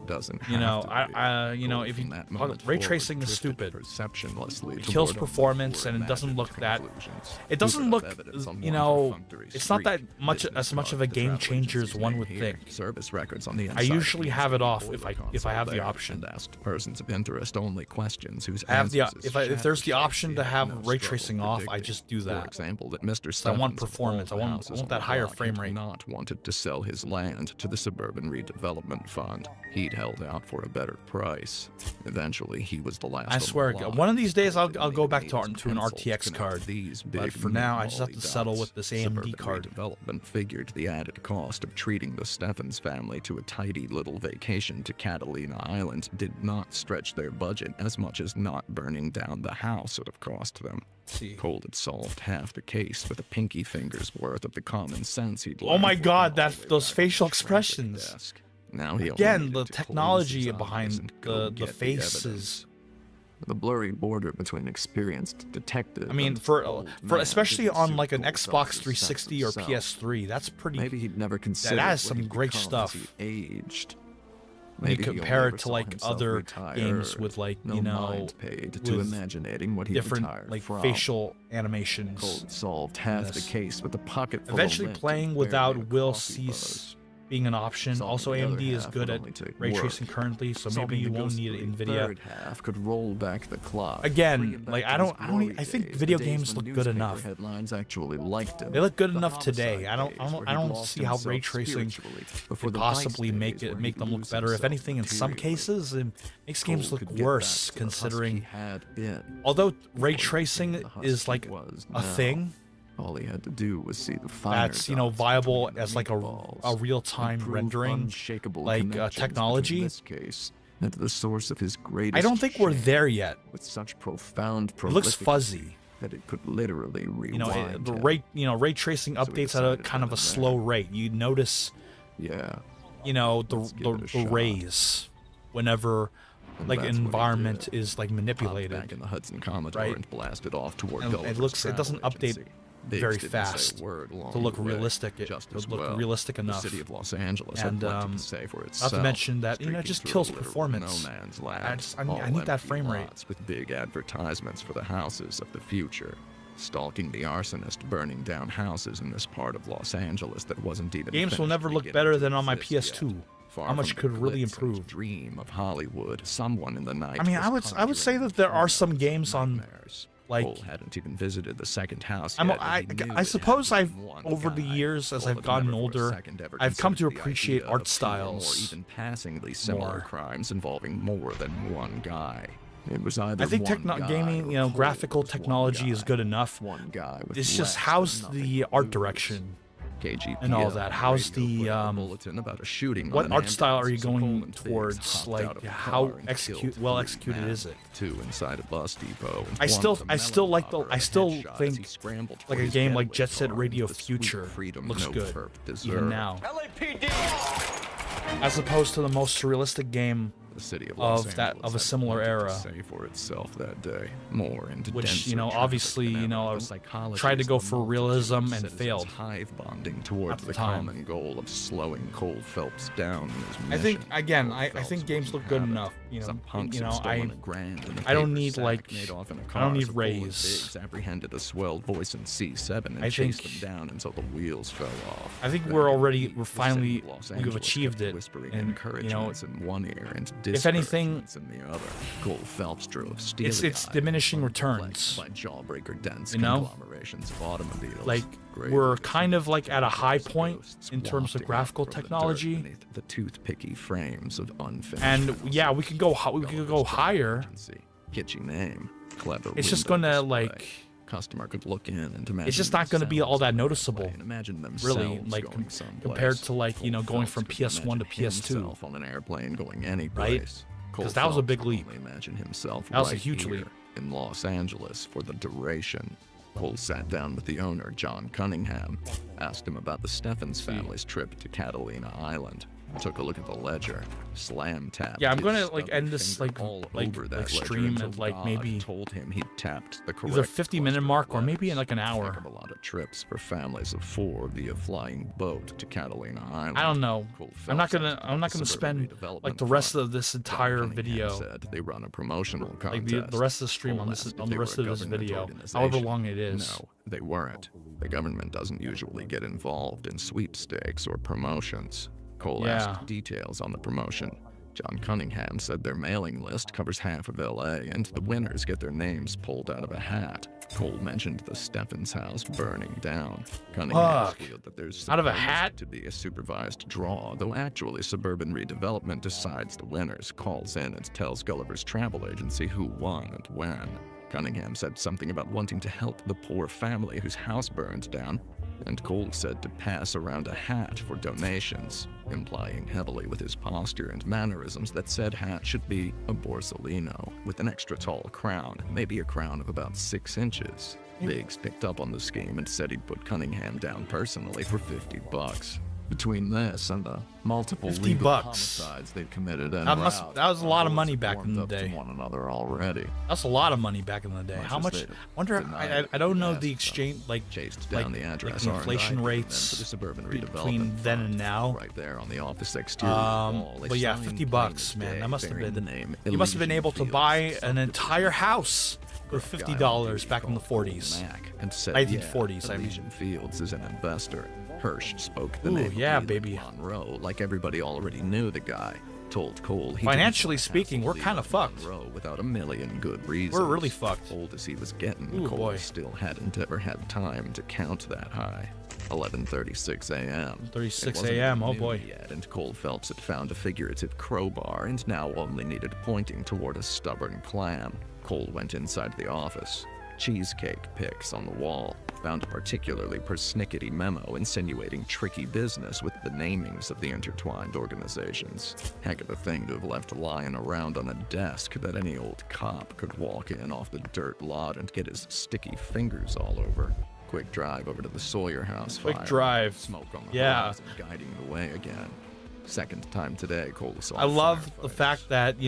doesn't You know, have to be. you know, Going if you from that ray moment forward, tracing is drifted stupid. perceptionlessly It kills toward performance, unpopular and it doesn't look that. conclusions. It doesn't Who could look, have evidence on you one know, perfunctory it's not that street? much Business as much of a cards the game travel changer as agencies one made would here, think. Service records on the I inside usually of the have it museum off boiler if I console have the there, option. and asked persons of interest only questions whose I have the answers if there's the Shattershaw option to had have no ray struggle tracing off, I predicting. just do For that. example, that Mr. I want Steffens of performance. all I the want houses on that the higher block frame had rate. not wanted to sell his land to the Suburban Redevelopment Fund. He'd held out for a better price. Eventually, he was the last. I on the swear, block. one of these days I'll Didn't go even back need to his an pencil RTX connect card. these But big for now, I just have molly to settle dots. with this AMD Suburban card. Redevelopment figured the added cost of treating the Steffens family to a tidy little vacation to Catalina Island did not stretch their budget as much as not burning down the house would have cost them. See. Cole had solved half the case with a pinky finger's worth of the common sense he'd Oh my learned God, working all that the way those back facial at the traffic expressions. desk. Now he only Again, needed the to close technology his eyes behind and go the get the faces. evidence. The blurry border between experienced detective. I mean, and for old man especially didn't on suit like an Cole Xbox Phelps' 360 or sense of PS3, that's pretty. Maybe he'd never considered has what some he'd great become stuff. as he aged. When you Maybe he compare only it ever to saw like himself other retire. games with like No you know mind paid to with imaginating what he different retired like from. facial animations. Cole solved half Yes. the case with a pocket full Eventually, of lint playing and without barely a will coffee cease buzz. being an option. Solving Also, the other AMD is half good would at only take ray work. tracing currently, so maybe Solving you the won't need ghostly NVIDIA. third half could roll back the clock. Again, bring him back like, to I his don't- glory I think days, video the days games when look good newspaper enough. Headlines actually liked him. They look good The enough today. homicide I don't days where I he'd don't lost see how ray himself tracing spiritually before could the vice possibly days where make he'd them look lose better. If himself anything, in some materially. cases, it makes games Cole look could get worse, back to the husky considering. he had been. Although ray Before tracing the husky is like was a now. thing All he had to do was see the finer that's dots viable between the as like a meatballs real-time and prove rendering, unshakable like connections between technology. this case and the source of his greatest I don't think we're shame there yet. with such profound It looks prolificity fuzzy. that it could literally rewind You know, the him. ray tracing So we updates at a decided kind of then a and slow there. rate. You notice, Yeah. you know, Let's give it a the shot. rays whenever And like that's an what he environment did. is like Hopped manipulated. back in the Hudson Commodore right? and blasted off toward And Gulliver's it doesn't travel update agency. Biggs very didn't say a fast word along to look the way, realistic. just To as look well. realistic enough. The city of Los Angeles And, had plenty um, to say for not itself. to mention that, it streaking just through kills literal performance. No man's land, I need all that empty frame rate. lots with big advertisements for the houses of the future. Stalking the arsonist, burning down houses in this part of Los Angeles that wasn't even Games will finished never look beginning better to than on my exist PS2. yet. Far How much from could the really glitz and improve? dream of Hollywood, someone in the night. I mean, was I would say conjuring that there are some phantoms games and on, nightmares. like- Cole hadn't even visited the second house I'm, yet, and he knew I it suppose had I've been one over the guy. years as Cole I've had gotten never for a older, second ever I've come to considered the appreciate idea art of two or styles more even passingly similar more. crimes involving more than one guy. It was either I think one guy gaming, or you know, Cole graphical was one technology is guy. good enough. One guy with It's just less how's than nothing the to art lose. direction KGPL and all that. How's radio the put out a bulletin about a shooting what on an art style are you ambulance, so Cole going and Biggs towards? hopped Like out of the how car and execute killed well three executed men, is it? two inside a bus depot. And I one still with a like the melon I popper still and a headshot as think he scrambled for like a his game like getaway Jet Set car Radio into the sweet Future freedom looks no good perp even deserved. now, as opposed to the most surrealistic game, The city of Los of that- Angeles of a had similar plenty to era. say for itself that day. More into which, denser you know, traffic obviously, than you ever. know, The psychology tried to of go the for multitude realism of and citizens failed hive bonding towards the the time. common goal of slowing Cole Phelps down in his I think mission. again, Cole I Phelps think games wouldn't look good have it. enough. You know, Some punks you had know, stolen $1,000 in a I don't paper need, sack like- made off in a I don't car, need so Cole and rays. Biggs apprehended a swelled voice in C7 and I chased think- them down until the wheels fell off. I think Then we're the finally city of Los we've Angeles achieved kept it, whispering and, you know, encouragements in one ear and if anything, discouragements in the other. Cole Phelps drove it's steely-eyed, diminishing unperplexed returns. by jawbreaker dense You know? conglomerations of automobiles. Like, gray we're roofs kind of like at a high ghosts point in terms of wafting graphical from the dirt technology. beneath the toothpicky frames of unfinished And houses. yeah, we could go higher. Agency. Kitschy name, clever. It's just window gonna, display. Customer could look in and imagine It's just not gonna be all that themselves noticeable, and imagine really, themselves like, going someplace. compared to, like, you know, Cole going Phelps from could PS1 to imagine PS2. himself on an airplane going any Right? place. Cole 'Cause that was a Phelps big could leap. only imagine himself That was a right huge here leap. in Los Angeles for the duration. Cole sat down with the owner, John Cunningham, asked him about the Steffens family's trip to Catalina Island. Took a look at the ledger, slam tapped. Yeah, I'm his gonna like stubby end this finger like all like over that like ledger stream until and like God maybe told him he tapped the correct either 50-minute cluster mark of or maybe in letters. like an hour. Heck of a lot of trips for families of 4 via flying boat to Catalina Island. I don't know. Cole I'm not Phelps gonna at the spend Suburban Redevelopment like the rest Fund. of this John entire Cunningham video, said they run a promotional like contest. the rest of the stream Cole on this asked if on they the were rest a of this government video, organization. however long it is. No, they weren't. The government doesn't usually get involved in sweepstakes or promotions. Cole Yeah. asked details on the promotion. John Cunningham said their mailing list covers half of LA, and the winners get their names pulled out of a hat. Cole mentioned the Steffens house burning down. Cunningham Fuck. squealed that there's Out of a supposed hat? to be a supervised draw, though actually Suburban Redevelopment decides the winners, calls in and tells Gulliver's travel agency who won and when. Cunningham said something about wanting to help the poor family whose house burned down, and Cole said to pass around a hat for donations, implying heavily with his posture and mannerisms that said hat should be a Borsalino with an extra tall crown, maybe a crown of about 6 inches. Biggs picked up on the scheme and said he'd put Cunningham down personally for $50. Between this and the multiple $50 legal bucks. homicides they'd committed en That route, was a lot of money had back in warmed the up to day. one another already. That's a lot of money back in the day. Much How as much? they'd Wonder. denied I don't know it, the so exchange like chased like, down the address like the R&I inflation and then rates for the Suburban between Redevelopment then and Fund. now. Right there on the office exterior wall, a But yeah, sign $50 plain bucks, as man. day That must have bearing been. the name You must have been Elysian able to Fields buy an subdivision. entire house for Guy on $50 duty back in the called 40s. Mac and said, 1940s, yeah, I mean. Elysian Fields is an investor. Hirsch spoke the Ooh, name yeah, of baby. Leland Monroe like everybody already knew the guy. Told Cole he Financially didn't speaking, we're hassle kinda Leland fucked. Monroe without a million good reasons. really fucked. Old as he was getting, Ooh, Cole boy. still hadn't ever had time to count that high. 11:36 a.m. 36 It wasn't a.m., even oh noon boy. Yet, and Cole Phelps had found a figurative crowbar and now only needed pointing toward a stubborn clam. Cole went inside the office. Cheesecake pics on the wall. Found a particularly persnickety memo insinuating tricky business with the namings of the intertwined organizations. Heck of a thing to have left lying around on a desk that any old cop could walk in off the dirt lot and get his sticky fingers all over. Quick drive over to the Sawyer house Quick fire. drive. Smoke on the Yeah. horizon guiding the way again. Second time today, Cole saw I love the firefighters. fact that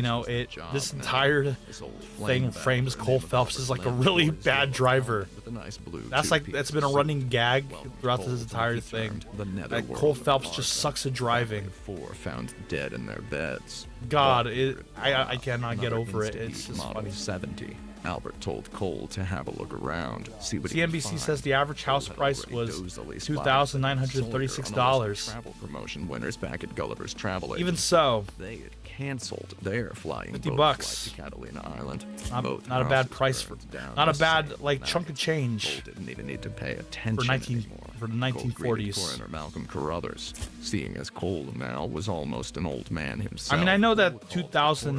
this entire This old thing flame frames bag, Cole the name of Phelps the as like a lamp really was bad yellow driver. with a nice blue That's two-piece been a suit. running gag Welcomed throughout Cole this to entire what he thing. termed the That netherworld Cole of Phelps Arkham. just sucks at driving. 4 found dead in their beds. God, Walker I cannot get another over it. Insta-Heat It's just Model funny. 70. Albert told Cole to have a look around, see what he could CNBC find. says the average house Cole had price already was dozily spotted $2,936. Sawyer on a list of travel promotion winners back at Gulliver's Travel Even Agency. so, They had canceled their flying $50 boat bucks. flight to Catalina Island. not, Both not a bad houses price burned for, down not a the bad same like night. chunk of change. Cole didn't even need to pay attention 19 anymore. for the Cole greeted 1940s. Coroner Malcolm Carruthers, seeing as Cole now was almost an old man himself. I mean, I know that Cole called the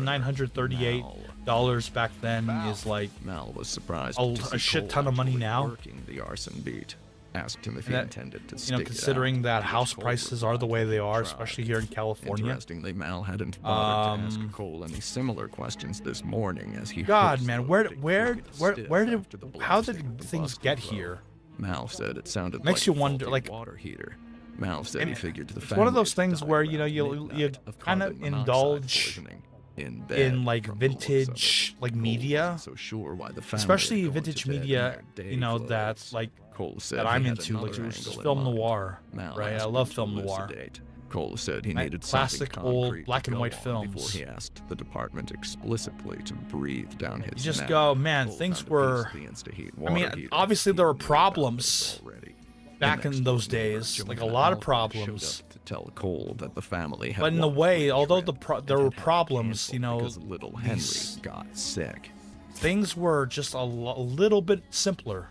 $2,938 back then is like Mal was surprised a to see shit Cole ton of money actually now. working the arson beat. Asked him if he that, intended to you stick know, it considering out, that to which house Cole prices are the way they are, replied, especially here in California. Interestingly, Mal hadn't bothered to ask Cole any similar questions this morning as he God, hooked man, the where crooked stiff after the how blasting did of the things busted get boat. here? Mal said it sounded Makes like you a wonder, faulty like- water heater. Mal said And he figured the it's one of family those had things died where, around you know, you midnight of kind of carbon monoxide indulge poisoning in bed in like from the looks of it. vintage like Cole media, wasn't so sure why the family especially had gone vintage to bed in media, their day you know, clothes. that's like Cole said that he I'm had into, like another just angle in film mind. noir, Mal right? I asked love him to film noir. elucidate. Cole said he Like needed classic something old concrete black to and go white on before films. he asked the department explicitly to breathe down his You just neck. go, man, Cole things found a were- piece of the Insta-Heat I mean, water heater. obviously there were He knew about problems this already. back The in next those door neighbor, days, like a Joanna lot of Alford, problems. showed up to tell Cole that the family had But in a walked way, the although trip there and were had had problems, canceled you know, because little Henry these- got sick. Things were just a little bit simpler.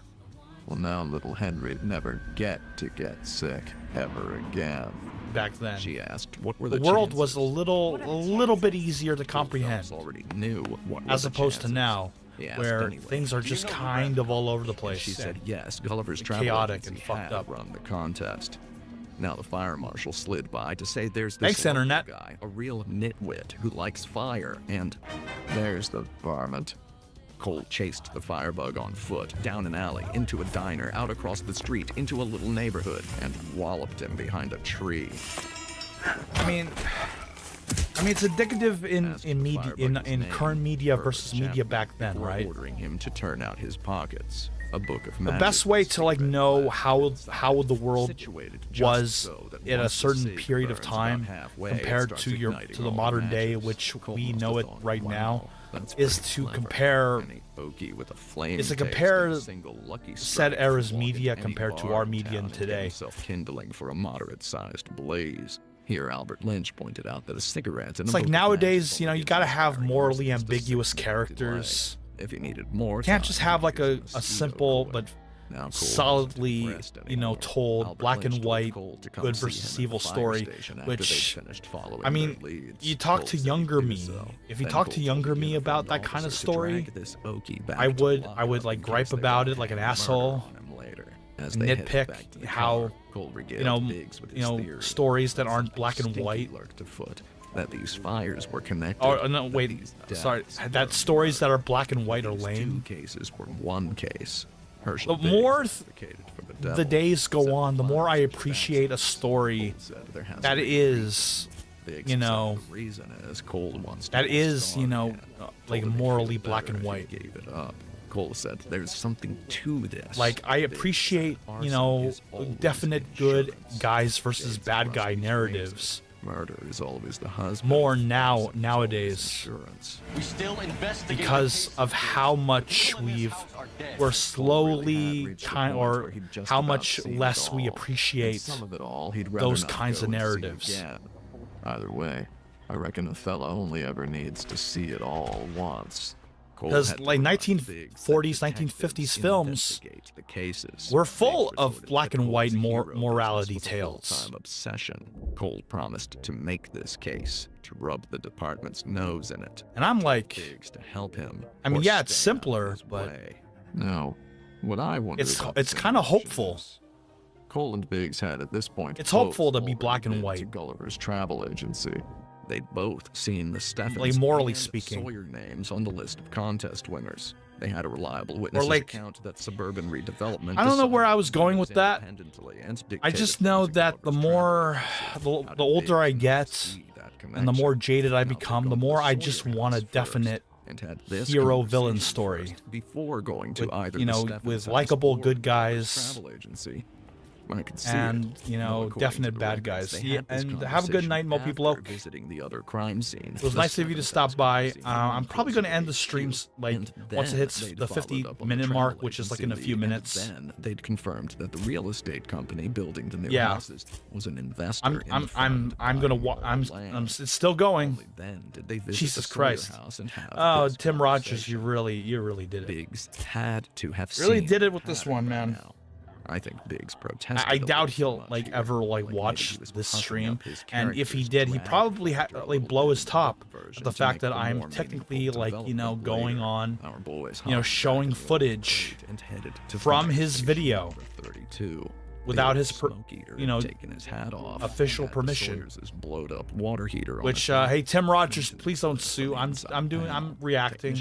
Well, now little Henry'd never get to get sick ever again. Back then, She asked, "What were the the world chances?" was a little bit easier to Cole comprehend, Phelps already knew what were as the opposed to chances. now, He asked where anyway. things are just kind of all over the place. She said yes, Gulliver's Travel chaotic Agency and fucked had up. run the contest. Now the fire marshal slid by to say there's this Thanks, local Internet. guy, a real nitwit who likes fire, and there's the varmint. Cole chased the firebug on foot, down an alley, into a diner, out across the street, into a little neighborhood, and walloped him behind a tree. I mean, it's indicative in media, in current media versus media back then, right? Ordering him to turn out his pockets. A book of The best way to like know how the world was in a certain period of time compared to the modern day, which we know it right now, is to compare said era's media compared to our media today. Self-kindling for a moderate-sized blaze. Here, Albert Lynch pointed out that a cigarette. It's like nowadays, you gotta have morally ambiguous characters. If you needed more, can't just have like a simple but solidly, told black and white, good versus evil story, which, I mean, you talk to younger me. If you talk to younger me about that kind of story, I would like gripe about it like an asshole, nitpick how, stories that aren't black and white. That these fires were connected. Oh no, wait, sorry. That stories that are black and white are lame. 2 cases for 1 case. The more the days go on, the more I appreciate a story that is, like morally black and white. Cole said there's something to this. Like, I appreciate, definite good guys versus bad guy narratives. Murder is always the husband. More nowadays, because of how much we're slowly how much less we appreciate those kinds of narratives. Either way, I reckon a fella only ever needs to see it all once. Because like 1940s, 1950s films were full of black and white morality tales. Obsession. Cole promised to make this case, to rub the department's nose in it. And I'm like, Biggs to help him. I mean, yeah, it's simpler, but no. What I wonder it's kind of hopeful. Cole and Biggs had at this point. It's hopeful to be black and white. To Gulliver's travel agency. They'd both seen the Steffens like morally and speaking Sawyer names on the list of contest winners. They had a reliable witness account that suburban redevelopment. I don't know where I was going with that. I just know that the older I get, and the more jaded I become, the more I just want a definite hero-villain story. Before going to with, with likable good guys. And definite bad guys. Yeah, and have a good night, Mo People. Visiting the other crime scene. It was nice of you to stop by. I'm probably going to end the streams once it hits the 50-minute mark, which is like in a few minutes. Then they'd confirmed that the real estate company building the new houses was an investor. It's still going. Then did they visit Jesus the Christ! House and have oh, Tim Rogers, you really did it. Biggs had to have really seen did it with this one, man. Now. I think Biggs protested. I doubt he'll ever watch this stream, and if he did, he'd probably blow his top at the fact that I'm technically going on, showing footage from his video without his taking his hat off, official permission. Blowed up water heater. Which hey, Tim Rogers, please don't sue. I'm reacting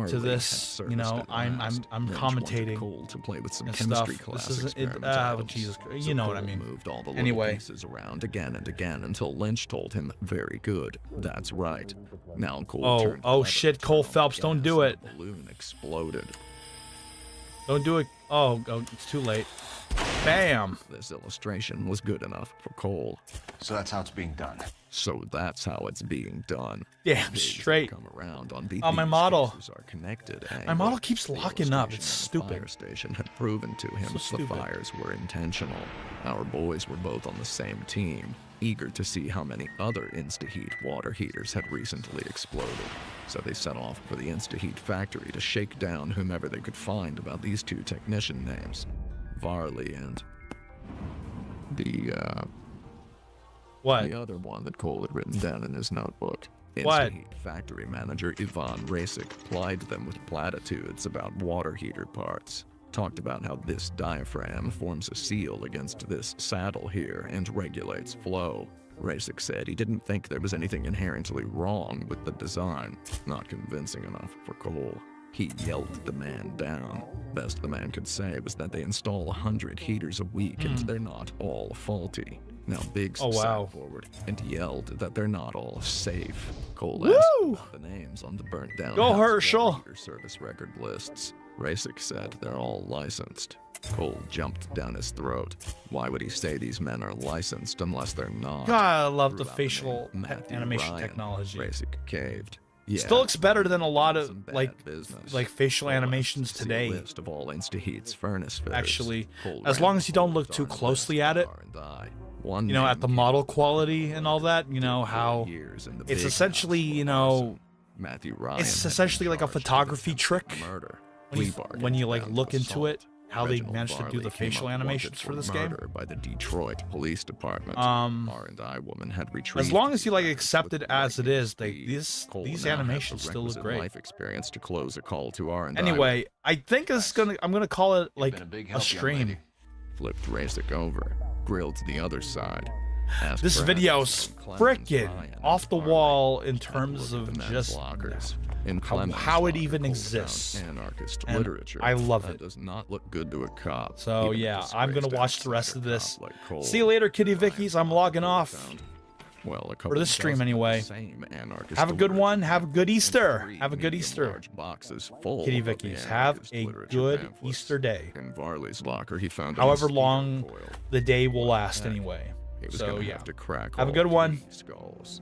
to this. I'm commentating to play with some and chemistry stuff. classes. This is Jesus, you know what I mean. Moved all the Anyway, pieces around again and again until Lynch told him, "Very good, that's right." Now Cole. Oh shit, Cole Phelps, don't do it. The balloon exploded. Don't do it. Oh, it's too late. Bam. This illustration was good enough for Cole. So that's how it's being done. So that's how it's being done. Damn Biggs straight. Come around on Oh, my model. Are connected. My model keeps locking up. It's stupid. The fire station had proven to him the fires were intentional. Our boys were both on the same team, eager to see how many other InstaHeat water heaters had recently exploded. So they set off for the InstaHeat factory to shake down whomever they could find about these 2 technician names, Varley and the other one that Cole had written down in his notebook. What? InstaHeat factory manager Ivan Rasik plied them with platitudes about water heater parts. Talked about how this diaphragm forms a seal against this saddle here and regulates flow. Rasik said he didn't think there was anything inherently wrong with the design. Not convincing enough for Cole. He yelled the man down. Best the man could say was that they install 100 heaters a week and they're not all faulty. Now Biggs sat forward and yelled that they're not all safe. Cole asked about the names on the burnt down Go house Herschel! water heater service record lists. Rasick said they're all licensed. Cole jumped down his throat. Why would he say these men are licensed unless they're not? God, I love the Throughout facial name, Matthew animation Ryan. technology. Rasick caved. Yeah, Still looks better than a lot of some bad like business. facial Cole asked animations to see a today. list of all InstaHeat's furnace fitters. Actually, Cole as ran long as you don't the look too darn closely list at it, R&I. One you know, man at the came model to quality and all that, you know, 4 how years in the it's big essentially, house for you know, arson. Matthew Ryan it's had essentially been like a charged with photography attempted trick murder. when you like Plea bargain look found into it, assault. how they Reginald managed to do Varley the came facial up wanted animations for this game. murder by the Detroit Police Department. R&I woman had retrieved As long as you like the accept it with as it lightning is, speed. Cole these now had the animations still look requisite great. Life experience to close a call to R&I. Anyway, I think I'm gonna call it like been a big a help, young stream. lady. Flipped Rasick over, grilled to the other side. Asked This for video's answers from Clemens, frickin' Ryan, off the and Varley. wall in Had a terms look at of the men's just lockers. In how Clemens' it locker, even Cole exists. found anarchist And literature. I love That it. does not look good to a cop. So even a yeah, I'm gonna disgraced watch the rest of outsider this. cop like Cole. See you later, Kitty Ryan Vickies. I'm logging Cole off. found. Well, a couple this stream dozen of the anyway. same anarchist Have a good literature one. Have a good and Easter. 3 Have a good medium Easter. large boxes full Kitty of the Vickies, have anarchist a literature good pamphlets. Easter day. In Varley's locker, he found a However mosquito long coil. the day will last heck, anyway. He was So gonna yeah. have to crack Have a all good one. 3 skulls.